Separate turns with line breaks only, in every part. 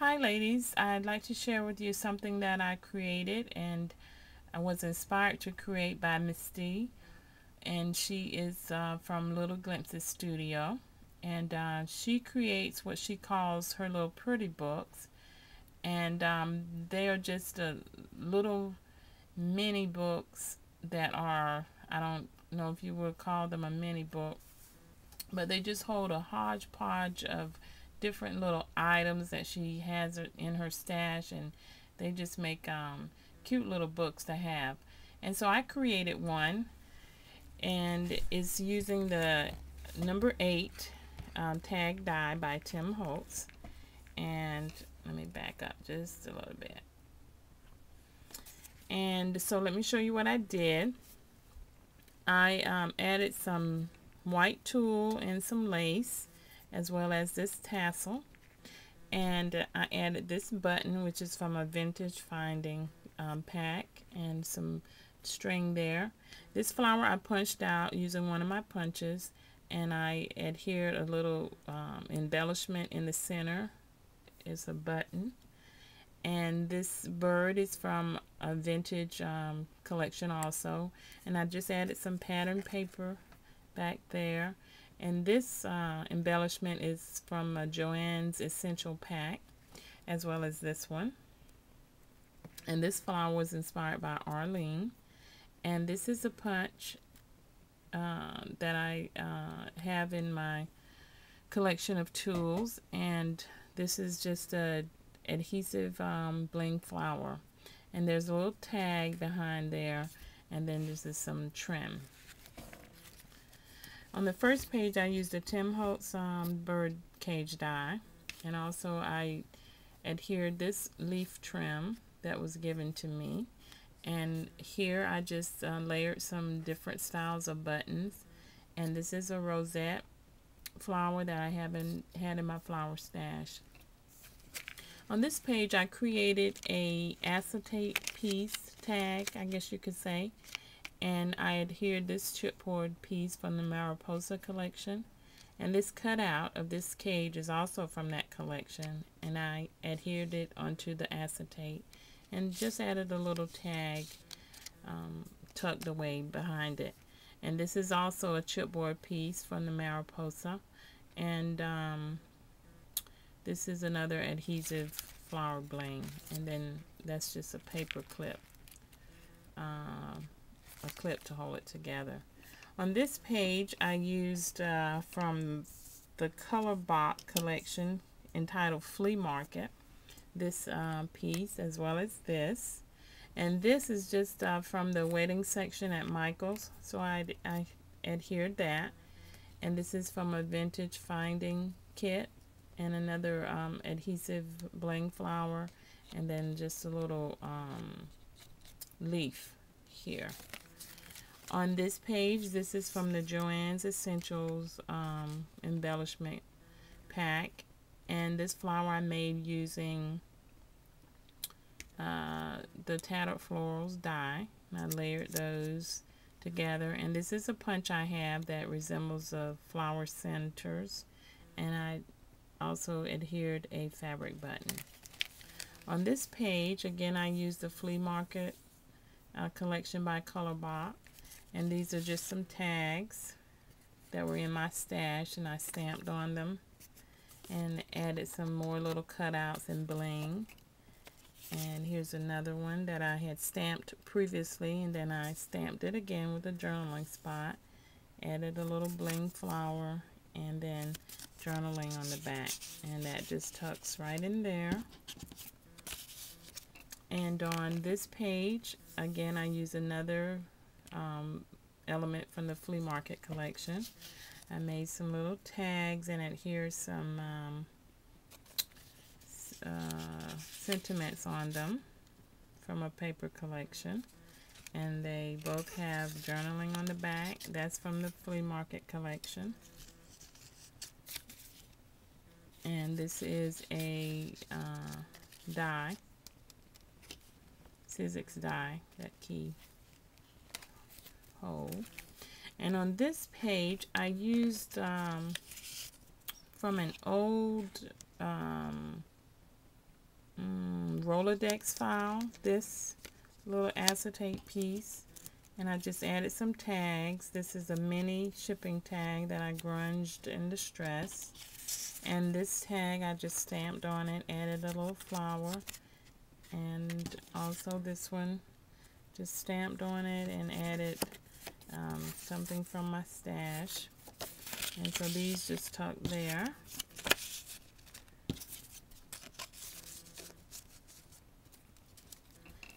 Hi ladies, I'd like to share with you something that I created and I was inspired to create by Mystele, and she is from Little Glimpses Studio, and she creates what she calls her little pretty books, and they are just little mini books that are, I don't know if you would call them a mini book, but they just hold a hodgepodge of different little items that she has in her stash, and they just make cute little books to have. And so I created one, and it's using the number 8 tag die by Tim Holtz. And let me back up just a little bit. And so let me show you what I did. I added some white tulle and some lace, as well as this tassel, and I added this button, which is from a vintage finding pack, and some string there. This flower I punched out using one of my punches, and I adhered a little embellishment in the center. It's a button, and this bird is from a vintage collection also, and I just added some pattern paper back there. And this embellishment is from Joann's Essential Pack, as well as this one. And this flower was inspired by Arlene. And this is a punch that I have in my collection of tools. And this is just a adhesive bling flower. And there's a little tag behind there. And then this is some trim. On the first page, I used a Tim Holtz bird cage die, and also I adhered this leaf trim that was given to me. And here I just layered some different styles of buttons, and this is a rosette flower that I haven't had in my flower stash. On this page, I created a acetate piece tag, I guess you could say. And I adhered this chipboard piece from the Mariposa collection, and this cutout of this cage is also from that collection, and I adhered it onto the acetate and just added a little tag tucked away behind it. And this is also a chipboard piece from the Mariposa, and this is another adhesive flower bling, and then that's just a paper clip. A clip to hold it together. On this page, I used from the Color Box collection entitled Flea Market, this piece, as well as this. And this is just from the wedding section at Michael's, so I adhered that. And this is from a vintage finding kit, and another adhesive bling flower, and then just a little leaf here. On this page, this is from the Joann's Essentials embellishment pack, and this flower I made using the Tattered Florals die. I layered those together, and this is a punch I have that resembles flower centers, and I also adhered a fabric button. On this page, again, I used the Flea Market collection by Color Box. And these are just some tags that were in my stash, and I stamped on them and added some more little cutouts and bling. And here's another one that I had stamped previously, and then I stamped it again with a journaling spot. Added a little bling flower, and then journaling on the back. And that just tucks right in there. And on this page, again, I use another element from the Flea Market collection. I made some little tags and adhered some sentiments on them from a paper collection, and they both have journaling on the back. That's from the Flea Market collection. And this is a die, Sizzix die, that key hole. And on this page, I used from an old Rolodex file, this little acetate piece, and I just added some tags. This is a mini shipping tag that I grunged in distress, and this tag I just stamped on it, added a little flower, and also this one just stamped on it and added something from my stash. And so these just tuck there.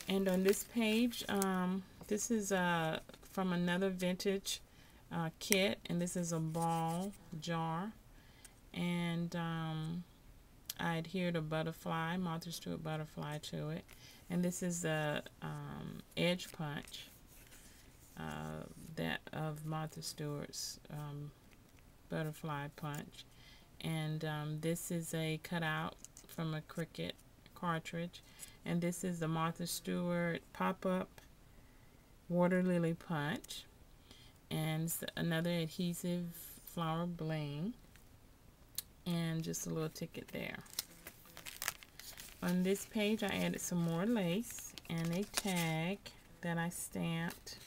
And on this page, this is from another vintage kit, and this is a ball jar, and I adhered a butterfly, Martha Stewart butterfly to it, and this is the edge punch that of Martha Stewart's butterfly punch, and this is a cutout from a Cricut cartridge, and this is the Martha Stewart pop-up water lily punch, and another adhesive flower bling, and just a little ticket there. On this page I added some more lace and a tag that I stamped,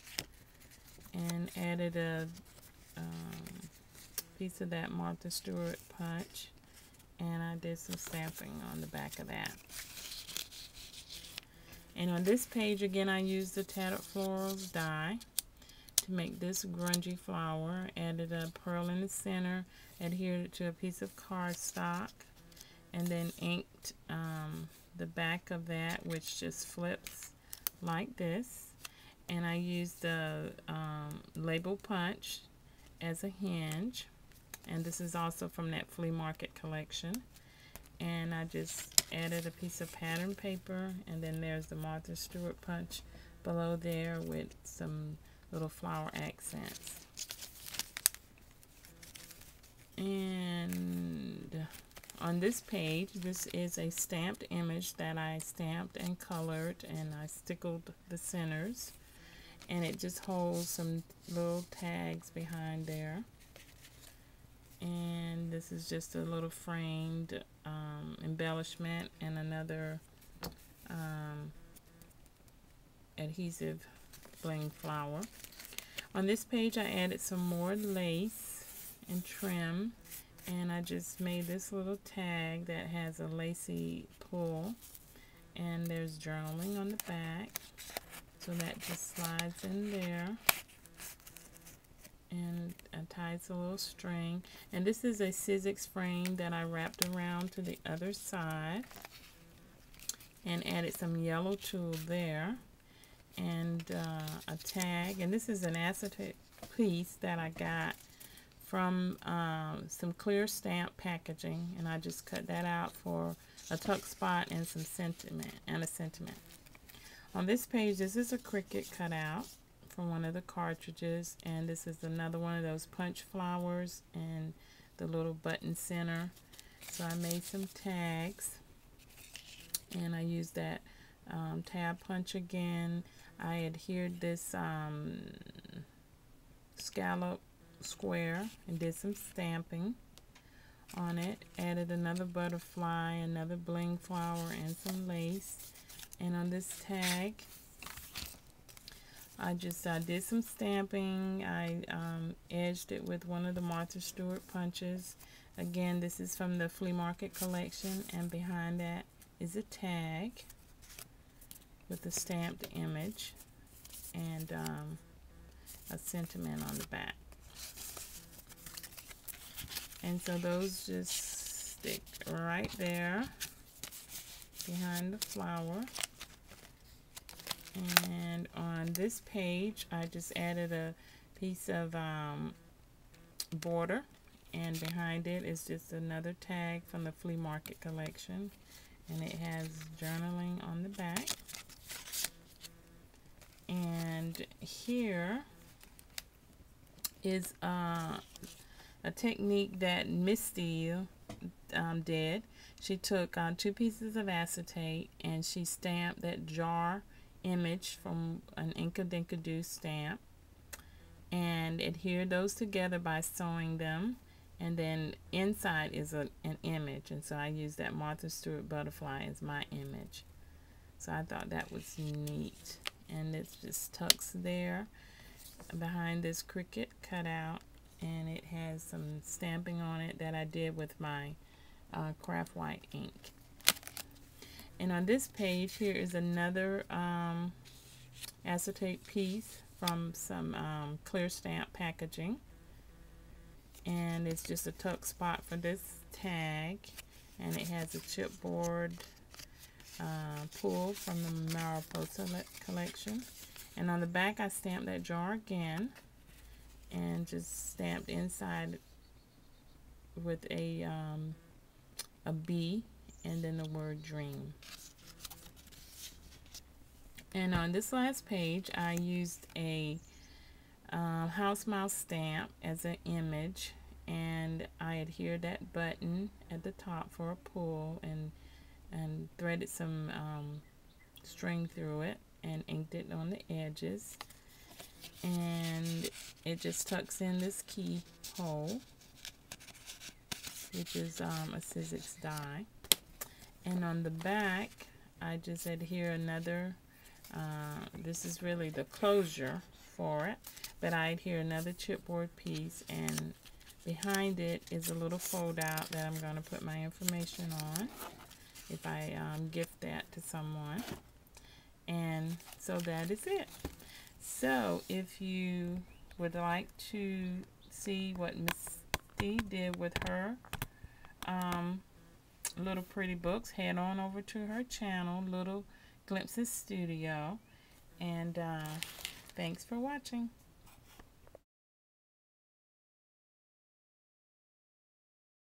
and added a piece of that Martha Stewart punch, and I did some stamping on the back of that. And on this page again I used the Tattered Florals die to make this grungy flower. Added a pearl in the center, adhered it to a piece of cardstock, and then inked the back of that, which just flips like this. And I used the label punch as a hinge, and this is also from that flea market collection. And I just added a piece of pattern paper, and then there's the Martha Stewart punch below there with some little flower accents. And on this page, this is a stamped image that I stamped and colored, and I stickled the centers, and it just holds some little tags behind there. And this is just a little framed embellishment and another adhesive bling flower. On this page I added some more lace and trim, and I just made this little tag that has a lacy pull, and there's journaling on the back, so that just slides in there, and ties a little string. And this is a Sizzix frame that I wrapped around to the other side and added some yellow tulle there, and a tag. And this is an acetate piece that I got from some clear stamp packaging, and I just cut that out for a tuck spot and some sentiment and a sentiment. On this page, this is a Cricut cutout from one of the cartridges, and this is another one of those punch flowers and the little button center. So I made some tags, and I used that tab punch again. I adhered this scallop square and did some stamping on it. Added another butterfly, another bling flower, and some lace. And on this tag, I did some stamping. I edged it with one of the Martha Stewart punches. Again, this is from the flea market collection, and behind that is a tag with a stamped image and a sentiment on the back. And so those just stick right there behind the flower. And on this page, I just added a piece of border, and behind it is just another tag from the flea market collection, and it has journaling on the back. And here is a technique that Mystele did. She took 2 pieces of acetate, and she stamped that jar image from an Inkadinkado stamp, and adhere those together by sewing them, and then inside is an image, and so I used that Martha Stewart butterfly as my image. So I thought that was neat. And it just tucks there behind this Cricut cutout, and it has some stamping on it that I did with my craft white ink. And on this page here is another acetate piece from some clear stamp packaging, and it's just a tuck spot for this tag, and it has a chipboard pull from the Mariposa collection. And on the back I stamped that jar again and just stamped inside with a B and then the word dream. And on this last page I used a house mouse stamp as an image, and I adhered that button at the top for a pull and threaded some string through it and inked it on the edges, and it just tucks in this keyhole, which is a Sizzix die. And on the back I just adhere another this is really the closure for it, but I adhere another chipboard piece, and behind it is a little fold out that I'm going to put my information on if I gift that to someone. And so that is it. So if you would like to see what Mystele did with her little pretty books, head on over to her channel, Little Glimpses Studio. And thanks for watching.